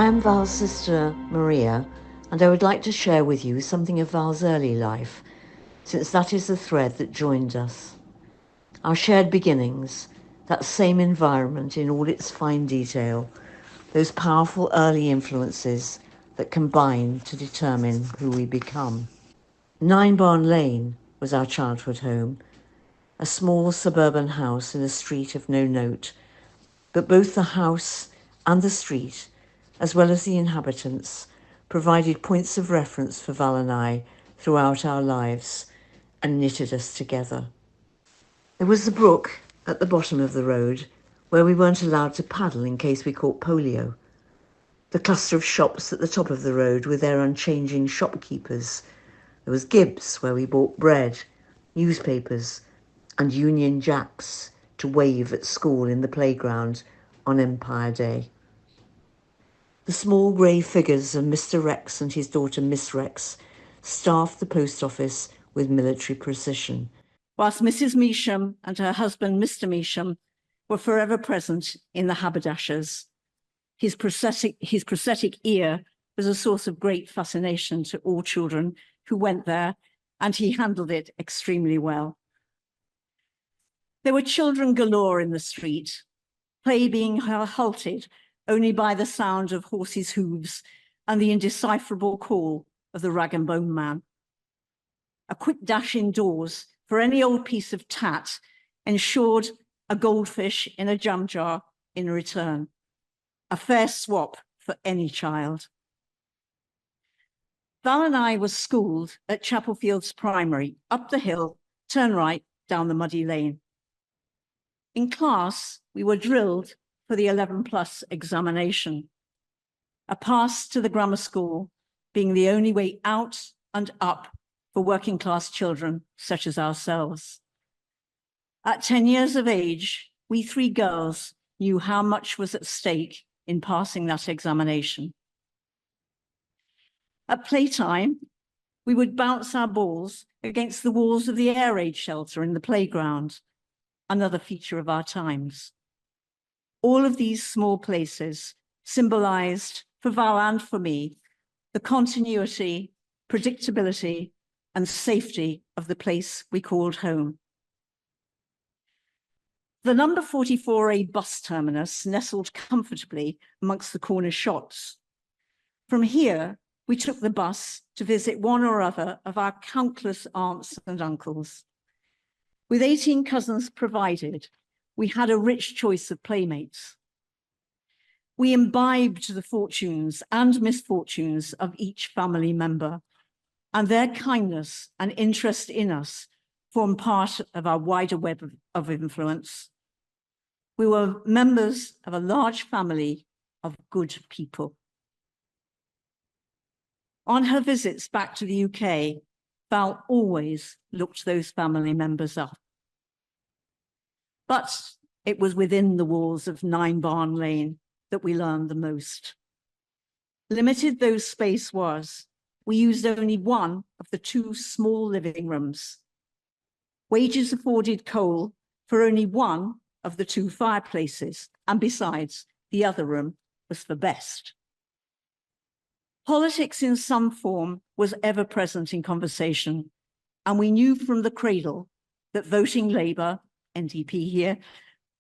I am Val's sister, Marya, and I would like to share with you something of Val's early life, since that is the thread that joined us. Our shared beginnings, that same environment in all its fine detail, those powerful early influences that combine to determine who we become. 9 Barn Lane was our childhood home, a small suburban house in a street of no note, but both the house and the street, as well as the inhabitants, provided points of reference for Val and I throughout our lives and knitted us together. There was the brook at the bottom of the road where we weren't allowed to paddle in case we caught polio. The cluster of shops at the top of the road with their unchanging shopkeepers. There was Gibbs where we bought bread, newspapers and Union Jacks to wave at school in the playground on Empire Day. The small grey figures of Mr. Rex and his daughter Miss Rex staffed the post office with military precision, whilst Mrs. Measham and her husband Mr. Measham were forever present in the haberdashers. His prosthetic ear was a source of great fascination to all children who went there, and he handled it extremely well. There were children galore in the street, play being halted only by the sound of horses' hooves and the indecipherable call of the rag and bone man. A quick dash indoors for any old piece of tat ensured a goldfish in a jam jar in return, a fair swap for any child. Val and I were schooled at Chapel Fields Primary, up the hill, turn right down the muddy lane. In class, we were drilled for the 11+ examination, a pass to the grammar school being the only way out and up for working class children such as ourselves. At 10 years of age, we 3 girls knew how much was at stake in passing that examination. At playtime, we would bounce our balls against the walls of the air raid shelter in the playground, another feature of our times. All of these small places symbolized, for Val and for me, the continuity, predictability, and safety of the place we called home. The number 44A bus terminus nestled comfortably amongst the corner shops. From here, we took the bus to visit one or other of our countless aunts and uncles. With 18 cousins provided, we had a rich choice of playmates. We imbibed the fortunes and misfortunes of each family member, and their kindness and interest in us formed part of our wider web of influence. We were members of a large family of good people. On her visits back to the UK, Val always looked those family members up. But it was within the walls of 9 Barn Lane that we learned the most. Limited though space was, we used only one of the 2 small living rooms. Wages afforded coal for only one of the 2 fireplaces, and besides, the other room was for best. Politics in some form was ever present in conversation, and we knew from the cradle that voting Labour, NDP here,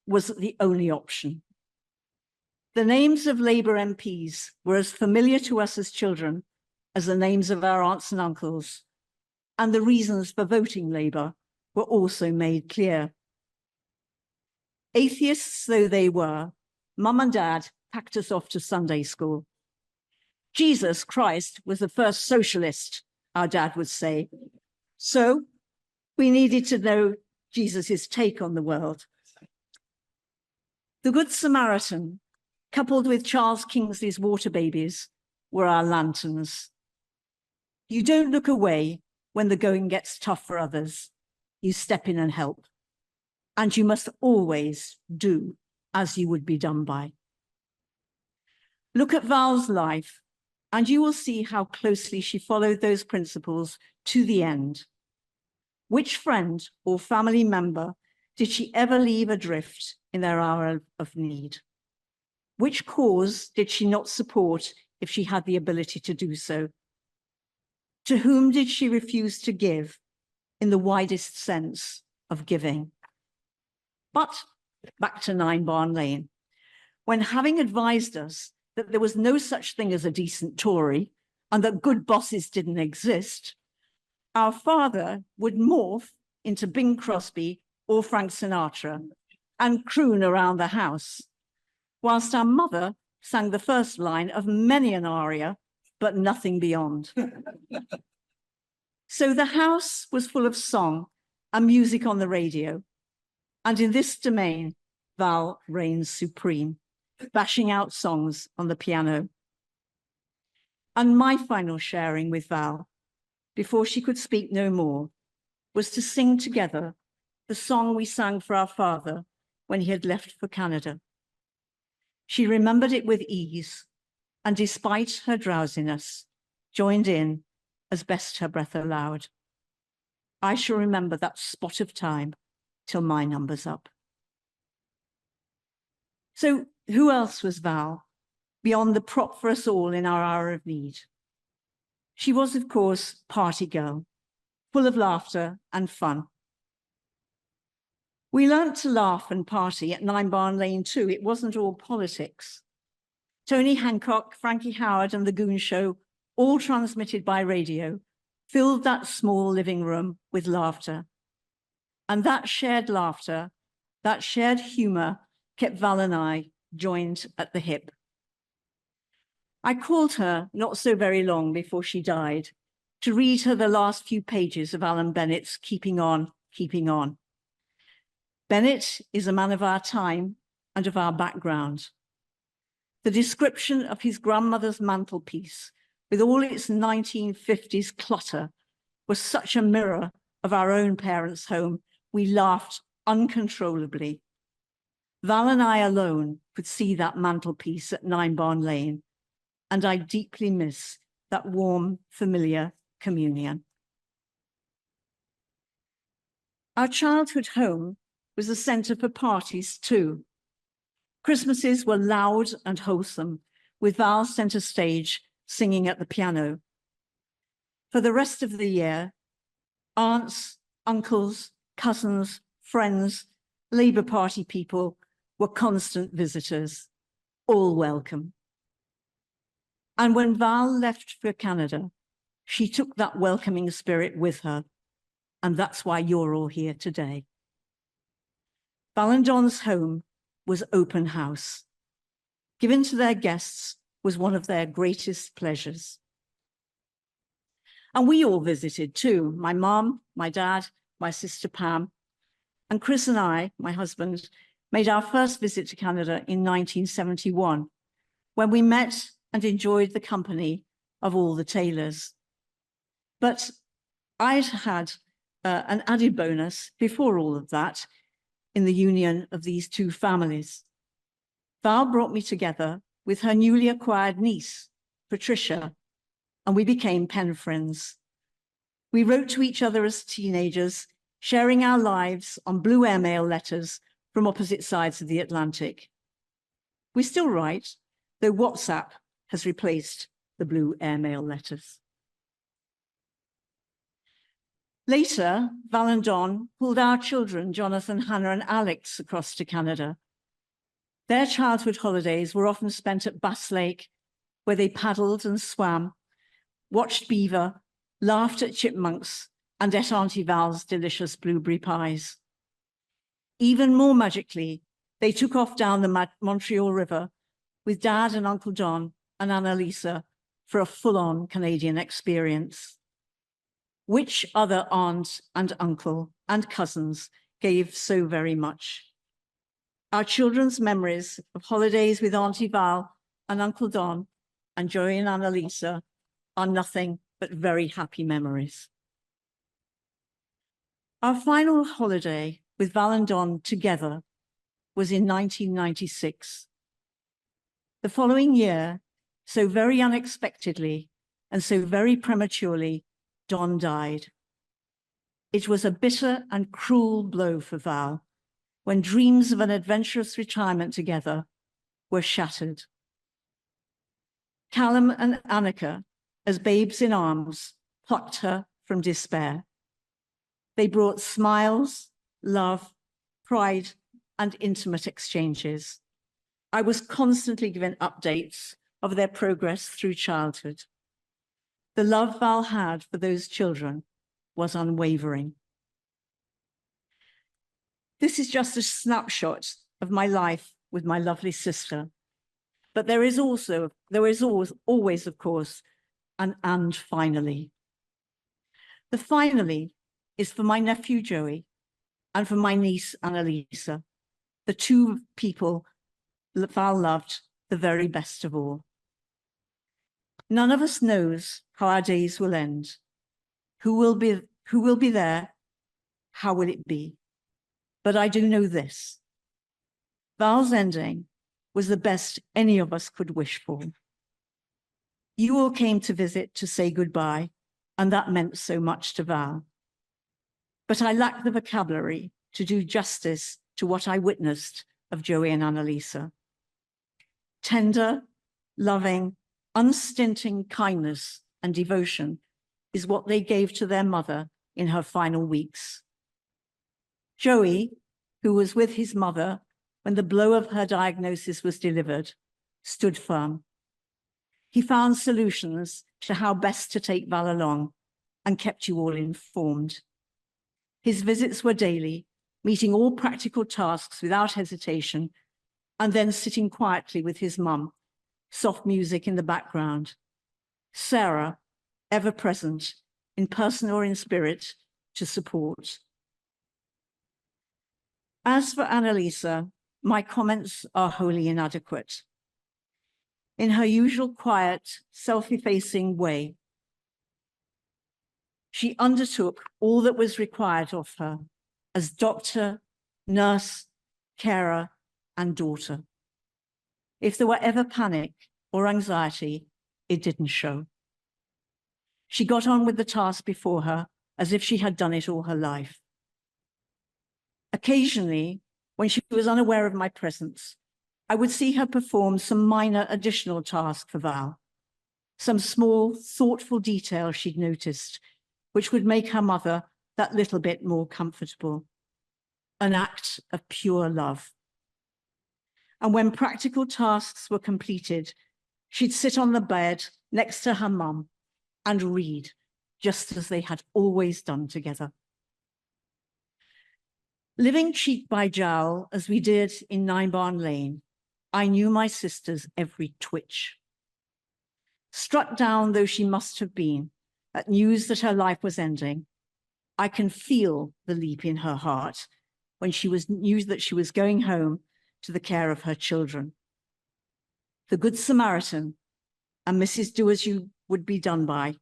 was the only option. The names of Labour MPs were as familiar to us as children as the names of our aunts and uncles, and the reasons for voting Labour were also made clear. Atheists though they were, Mum and Dad packed us off to Sunday school. Jesus Christ was the first socialist, our dad would say. So we needed to know Jesus's take on the world. The Good Samaritan, coupled with Charles Kingsley's water babies, were our lanterns. You don't look away when the going gets tough for others. You step in and help. And you must always do as you would be done by. Look at Val's life, and you will see how closely she followed those principles to the end. Which friend or family member did she ever leave adrift in their hour of need? Which cause did she not support if she had the ability to do so? To whom did she refuse to give in the widest sense of giving? But back to 9 Barn Lane, when having advised us that there was no such thing as a decent Tory and that good bosses didn't exist, our father would morph into Bing Crosby or Frank Sinatra and croon around the house, whilst our mother sang the first line of many an aria, but nothing beyond. So the house was full of song and music on the radio, and in this domain, Val reigns supreme, bashing out songs on the piano. And my final sharing with Val, before she could speak no more, was to sing together the song we sang for our father when he had left for Canada. She remembered it with ease, and despite her drowsiness, joined in as best her breath allowed. I shall remember that spot of time till my number's up. So who else was Val beyond the prop for us all in our hour of need? She was, of course, party girl, full of laughter and fun. We learnt to laugh and party at 9 Barn Lane too. It wasn't all politics. Tony Hancock, Frankie Howard and The Goon Show, all transmitted by radio, filled that small living room with laughter. And that shared laughter, that shared humour, kept Val and I joined at the hip. I called her not so very long before she died to read her the last few pages of Alan Bennett's Keeping On, Keeping On. Bennett is a man of our time and of our background. The description of his grandmother's mantelpiece with all its 1950s clutter was such a mirror of our own parents' home, we laughed uncontrollably. Val and I alone could see that mantelpiece at 9 Barn Lane, and I deeply miss that warm, familiar communion. Our childhood home was a centre for parties too. Christmases were loud and wholesome, with Val centre stage singing at the piano. For the rest of the year, aunts, uncles, cousins, friends, Labour Party people were constant visitors, all welcome. And when Val left for Canada, she took that welcoming spirit with her, and that's why you're all here today. Val and Don's home was open house. Given to their guests was one of their greatest pleasures. And we all visited too, my mom, my dad, my sister Pam, and Chris and I, my husband, made our first visit to Canada in 1971, when we met and enjoyed the company of all the Taylors. But I'd had an added bonus before all of that in the union of these two families. Val brought me together with her newly acquired niece, Patricia, and we became pen friends. We wrote to each other as teenagers, sharing our lives on blue airmail letters from opposite sides of the Atlantic. We still write, though WhatsApp has replaced the blue airmail letters. Later, Val and Don pulled our children, Jonathan, Hannah, and Alex, across to Canada. Their childhood holidays were often spent at Bass Lake, where they paddled and swam, watched beaver, laughed at chipmunks, and ate Auntie Val's delicious blueberry pies. Even more magically, they took off down the Montreal River with Dad and Uncle Don and Annalisa for a full-on Canadian experience. Which other aunt and uncle and cousins gave so very much? Our children's memories of holidays with Auntie Val and Uncle Don and Joey and Annalisa are nothing but very happy memories. Our final holiday with Val and Don together was in 1996. The following year, so very unexpectedly and so very prematurely, Don died. It was a bitter and cruel blow for Val, when dreams of an adventurous retirement together were shattered. Callum and Annika, as babes in arms, plucked her from despair. They brought smiles, love, pride, and intimate exchanges. I was constantly given updates of their progress through childhood. The love Val had for those children was unwavering. This is just a snapshot of my life with my lovely sister. But there is always, of course, an and finally. The finally is for my nephew Joey and for my niece Annalisa, the two people that Val loved the very best of all. None of us knows how our days will end. Who will be there? How will it be? But I do know this. Val's ending was the best any of us could wish for. You all came to visit to say goodbye, and that meant so much to Val. But I lack the vocabulary to do justice to what I witnessed of Joey and Annalisa. Tender, loving, unstinting kindness and devotion is what they gave to their mother in her final weeks. Joey, who was with his mother when the blow of her diagnosis was delivered, stood firm. He found solutions to how best to take Val along and kept you all informed. His visits were daily, meeting all practical tasks without hesitation, and then sitting quietly with his mum, soft music in the background. Sarah, ever present, in person or in spirit, to support. As for Annalisa, my comments are wholly inadequate. In her usual quiet, self-effacing way, she undertook all that was required of her as doctor, nurse, carer, and daughter. If there were ever panic or anxiety, it didn't show. She got on with the task before her as if she had done it all her life. Occasionally, when she was unaware of my presence, I would see her perform some minor additional task for Val, some small, thoughtful detail she'd noticed, which would make her mother that little bit more comfortable. An act of pure love. And when practical tasks were completed, she'd sit on the bed next to her mum and read, just as they had always done together. Living cheek by jowl, as we did in 9 Barn Lane, I knew my sister's every twitch. Struck down though she must have been at news that her life was ending, I can feel the leap in her heart when she knew that she was going home to the care of her children. The Good Samaritan and Mrs. Do As You Would Be Done By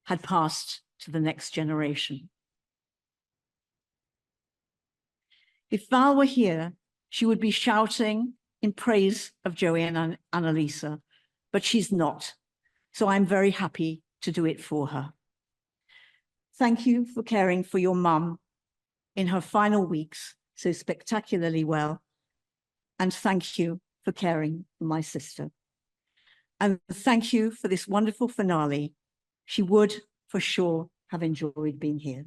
had passed to the next generation. If Val were here, she would be shouting in praise of Joey and Annalisa, but she's not. So I'm very happy to do it for her. Thank you for caring for your mum in her final weeks so spectacularly well. And thank you for caring for my sister. And thank you for this wonderful finale. She would, for sure, have enjoyed being here.